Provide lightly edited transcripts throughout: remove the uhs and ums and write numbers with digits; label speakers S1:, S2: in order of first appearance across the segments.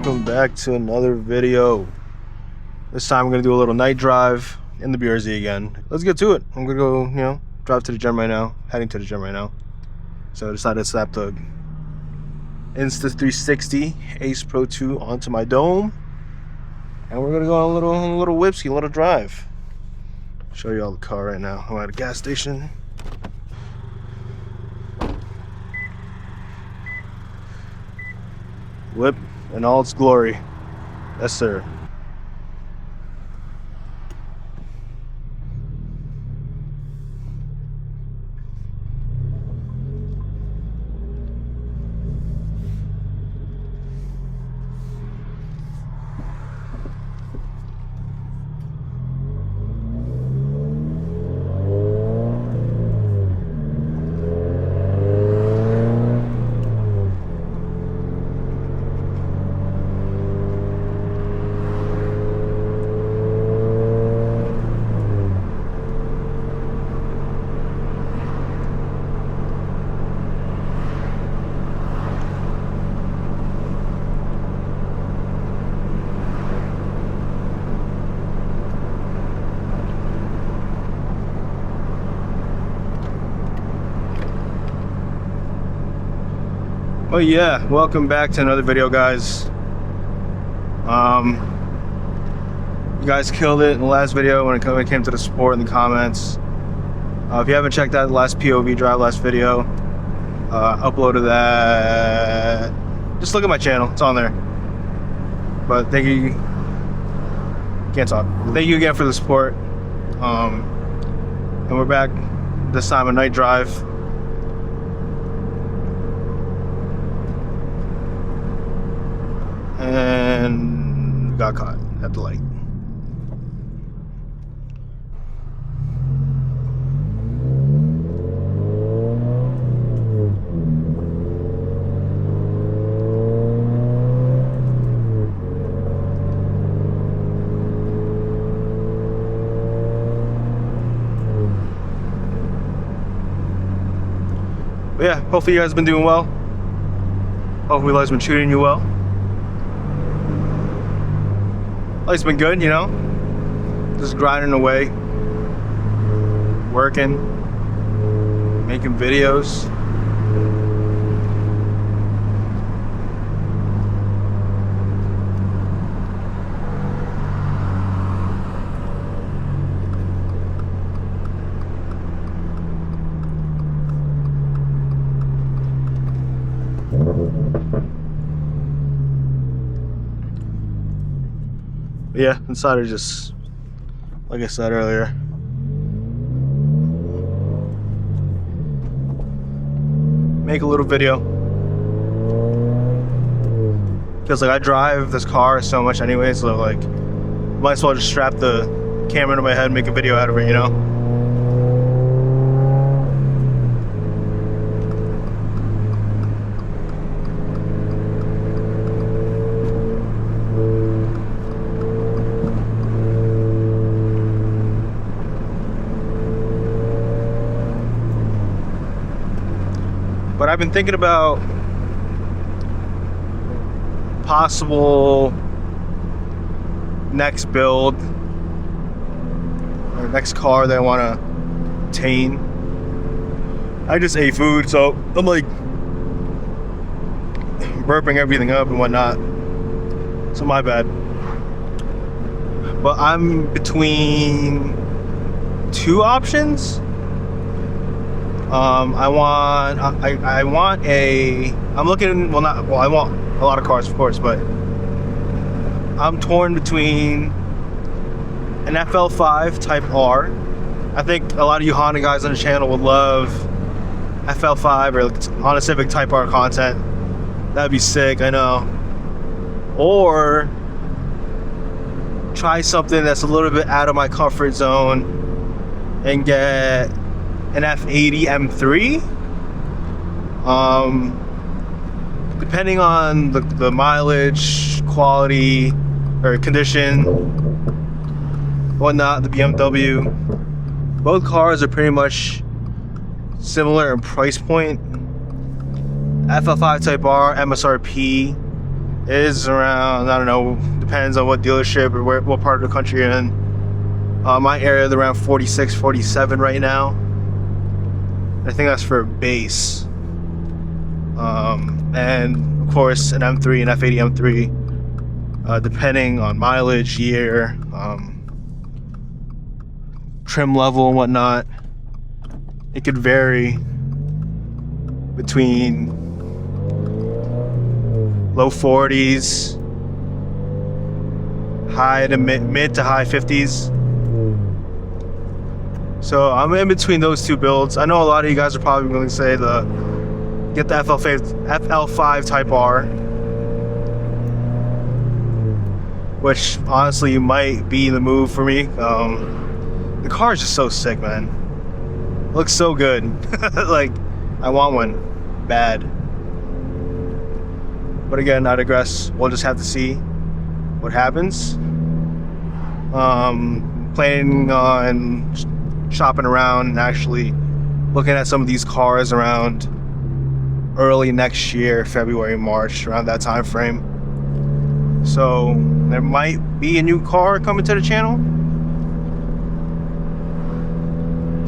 S1: welcome back to another video. This time I'm gonna do a little night drive in the BRZ again. Let's get to it. I'm gonna go, drive to the gym right now, heading to the gym right now. So I decided to slap the Insta360 Ace Pro 2 onto my dome, and we're gonna go on a little whipsy, a little drive. Show you all the car right now. I'm at a gas station. Whip in all its glory. Yes, sir. Oh yeah, welcome back to another video, guys. You guys killed it in the last video when it came to the sport in the comments. If you haven't checked out the last POV drive, last video, uploaded that. Just look at my channel, it's on there. But thank you. Can't talk. Thank you again for the support. And we're back this time a night drive. And got caught at the light. But yeah, hopefully you guys have been doing well. Hopefully life's been treating you well. Life's been good, just grinding away, working, making videos. Yeah, decided to just, like I said earlier, make a little video. Because I drive this car so much anyway, so might as well just strap the camera to my head and make a video out of it, But I've been thinking about possible next build or next car that I want to obtain. I just ate food, so I'm burping everything up and whatnot. So my bad. But I'm between two options. I want a lot of cars, of course, but I'm torn between an FL5 Type R. I think a lot of you Honda guys on the channel would love FL5 or Honda Civic Type R content. That'd be sick, I know. Or try something that's a little bit out of my comfort zone and get an F80 M3. Depending on the mileage, quality, or condition, whatnot, the BMW, both cars are pretty much similar in price point. FL5 Type R, MSRP is around, I don't know, depends on what dealership or what part of the country you're in. My area is around 46, 47 right now. I think that's for a base. And of course an M3, an F80 M3, depending on mileage, year, trim level and whatnot, it could vary between low 40s, high to mid to high 50s. So I'm in between those two builds. I know a lot of you guys are probably going to say get the FL5 Type R, which honestly might be the move for me. The car is just so sick, man. It looks so good. Like, I want one bad. But again, I digress. We'll just have to see what happens. Planning on shopping around and actually looking at some of these cars around early next year, February, March, around that time frame. So there might be a new car coming to the channel.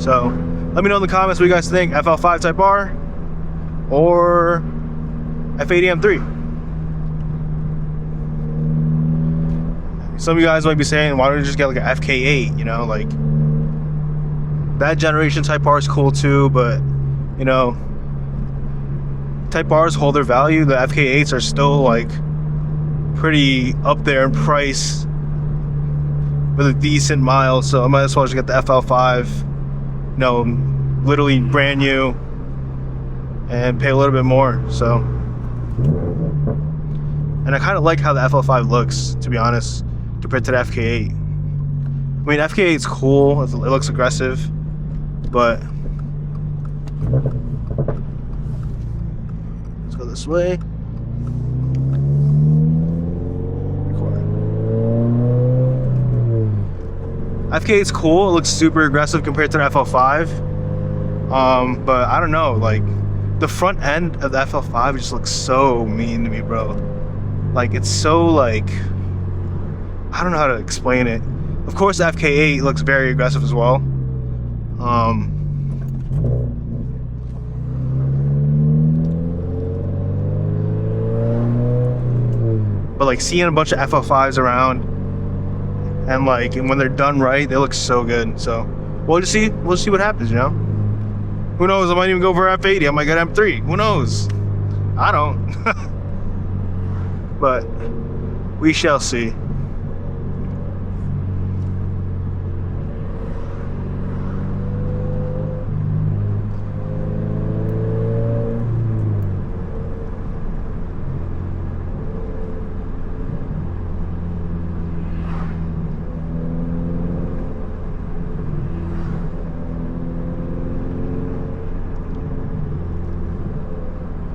S1: So let me know in the comments what you guys think, FL5 Type R or F80 M3. Some of you guys might be saying, why don't you just get like an FK8, you know, like that generation Type R is cool too, but you know, Type Rs hold their value. The FK8s are still like pretty up there in price with a decent mile, so I might as well just get the FL5, you know, literally brand new, and pay a little bit more. So, and I kind of like how the FL5 looks, to be honest, compared to the FK8. I mean, FK8 is cool, it looks aggressive, but let's go this way. FK8's cool, it looks super aggressive compared to the FL5. But I don't know, like the front end of the FL5 just looks so mean to me, bro. Like, it's so like, I don't know how to explain it. Of course the FK8 looks very aggressive as well. But like seeing a bunch of FL5s around, and like, and when they're done right, they look so good. So we'll see what happens, you know. Who knows, I might even go for F80, I might get M3, who knows, I don't. But we shall see.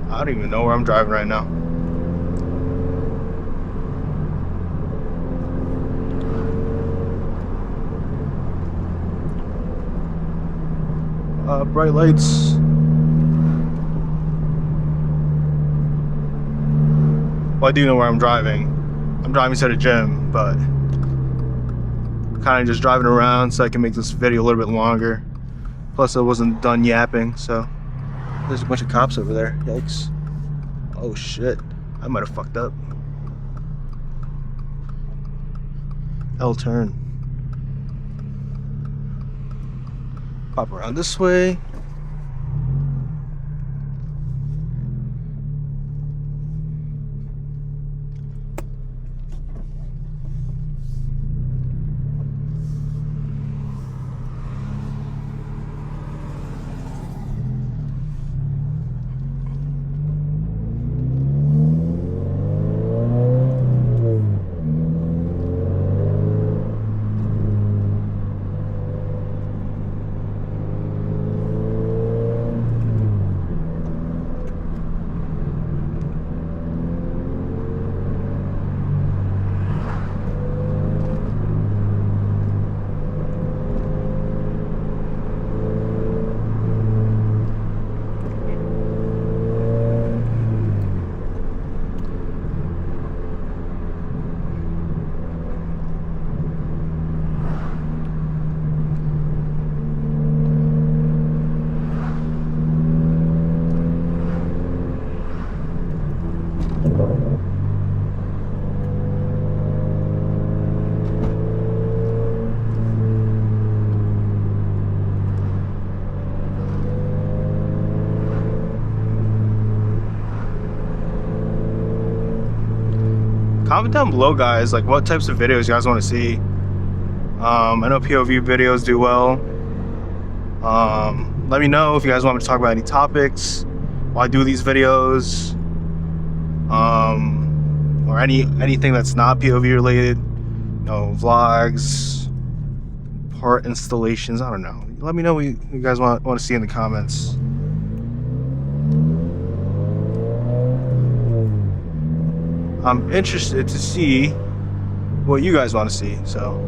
S1: I don't even know where I'm driving right now. Bright lights. Well, I do know where I'm driving. I'm driving to the gym, but kind of just driving around so I can make this video a little bit longer. Plus, I wasn't done yapping, so. There's a bunch of cops over there. Yikes. Oh shit. I might have fucked up. L turn. Pop around this way. comment down below, guys, like what types of videos you guys want to see. I know POV videos do well. Let me know if you guys want me to talk about any topics while I do these videos, or anything that's not POV related, you know, vlogs, part installations. I don't know. Let me know what you guys want to see in the comments. I'm interested to see what you guys want to see, so.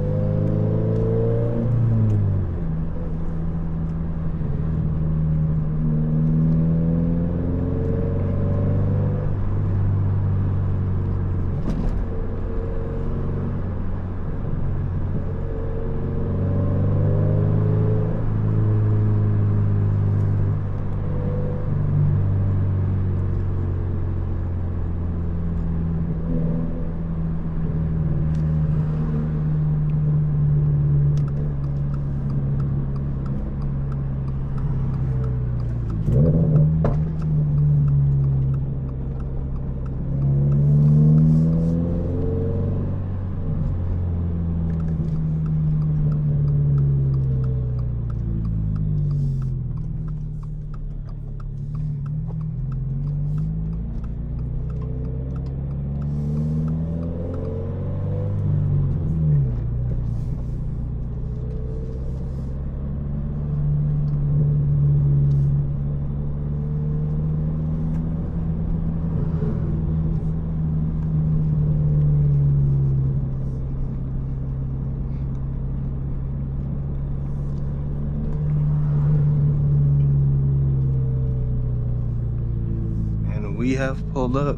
S1: We have pulled up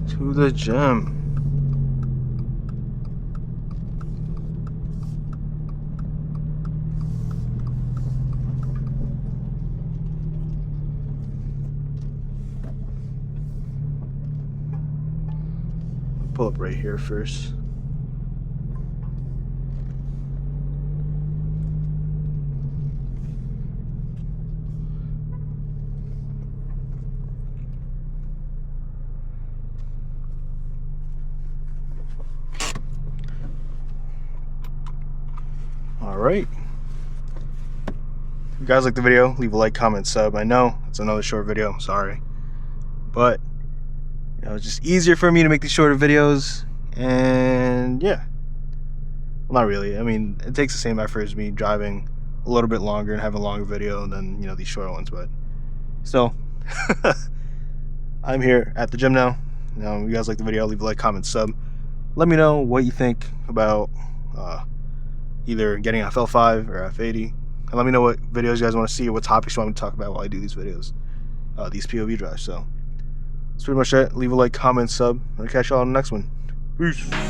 S1: to the gym. Pull up right here first. Alright. If you guys like the video, leave a like, comment, sub. I know it's another short video, I'm sorry. But you know, it's just easier for me to make these shorter videos, and yeah. Well, not really. I mean, it takes the same effort as me driving a little bit longer and having a longer video than, you know, these short ones, but still. I'm here at the gym now. You know, if you guys like the video, leave a like, comment, sub. Let me know what you think about either getting an FL5 or F80, and let me know what videos you guys want to see or what topics you want me to talk about while I do these videos, these POV drives. So that's pretty much it. Leave a like, comment, sub. I'm gonna catch y'all on the next one. Peace.